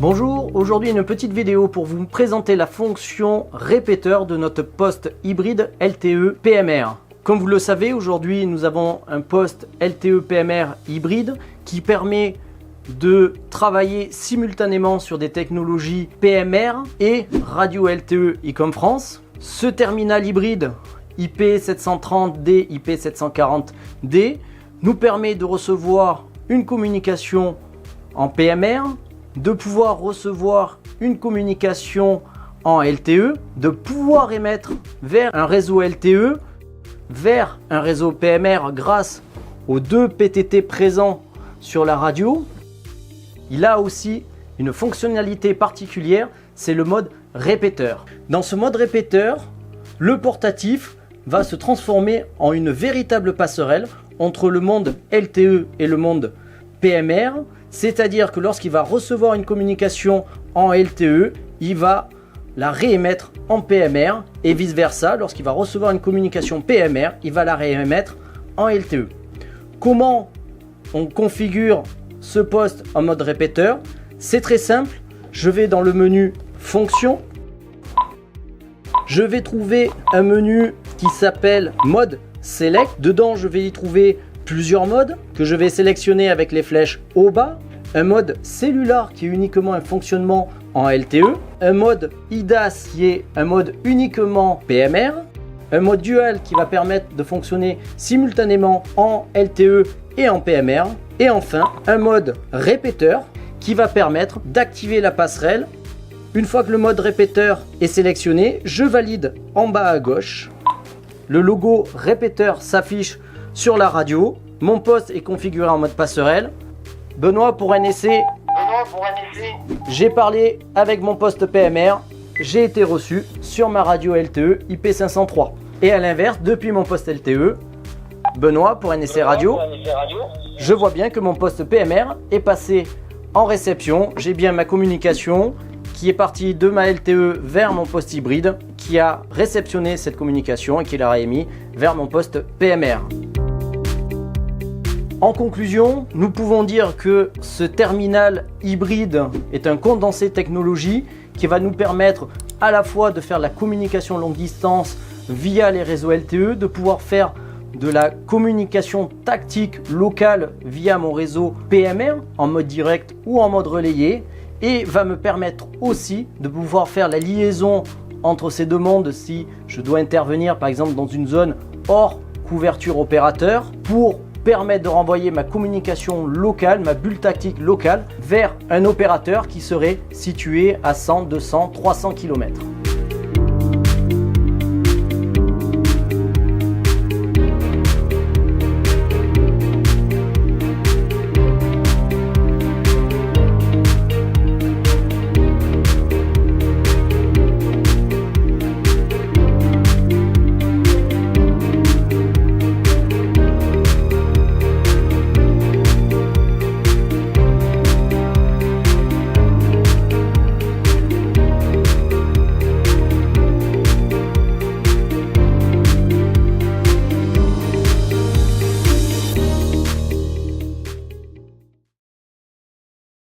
Bonjour, aujourd'hui une petite vidéo pour vous présenter la fonction répéteur de notre poste hybride LTE PMR. Comme vous le savez, aujourd'hui nous avons un poste LTE PMR hybride qui permet de travailler simultanément sur des technologies PMR et radio LTE ICOM France. Ce terminal hybride IP730D, IP740D nous permet de recevoir une communication en PMR, de pouvoir recevoir une communication en LTE, de pouvoir émettre vers un réseau LTE, vers un réseau PMR grâce aux deux PTT présents sur la radio. Il a aussi une fonctionnalité particulière, c'est le mode répéteur. Dans ce mode répéteur, le portatif va se transformer en une véritable passerelle entre le monde LTE et le monde PMR, c'est-à-dire que lorsqu'il va recevoir une communication en LTE, il va la réémettre en PMR et vice-versa. Lorsqu'il va recevoir une communication PMR, il va la réémettre en LTE. Comment on configure ce poste en mode répéteur? C'est très simple. Je vais dans le menu Fonctions. Je vais trouver un menu qui s'appelle Mode Select. Dedans, je vais y trouver plusieurs modes que je vais sélectionner avec les flèches au bas. Un mode cellulaire qui est uniquement un fonctionnement en LTE. Un mode IDAS qui est un mode uniquement PMR. Un mode dual qui va permettre de fonctionner simultanément en LTE et en PMR. Et enfin, un mode répéteur qui va permettre d'activer la passerelle. Une fois que le mode répéteur est sélectionné, je valide en bas à gauche. Le logo répéteur s'affiche sur la radio. Mon poste est configuré en mode passerelle. Benoît, pour un essai, j'ai parlé avec mon poste PMR. J'ai été reçu sur ma radio LTE IP503. Et à l'inverse, depuis mon poste LTE, Benoît, pour un essai radio, je vois bien que mon poste PMR est passé en réception. J'ai bien ma communication qui est partie de ma LTE vers mon poste hybride, qui a réceptionné cette communication et qui l'a réémis vers mon poste PMR. En conclusion, nous pouvons dire que ce terminal hybride est un condensé technologie qui va nous permettre à la fois de faire la communication longue distance via les réseaux LTE, de pouvoir faire de la communication tactique locale via mon réseau PMR en mode direct ou en mode relayé, et va me permettre aussi de pouvoir faire la liaison entre ces deux mondes si je dois intervenir par exemple dans une zone hors couverture opérateur pour permettre de renvoyer ma communication locale, ma bulle tactique locale vers un opérateur qui serait situé à 100, 200, 300 km.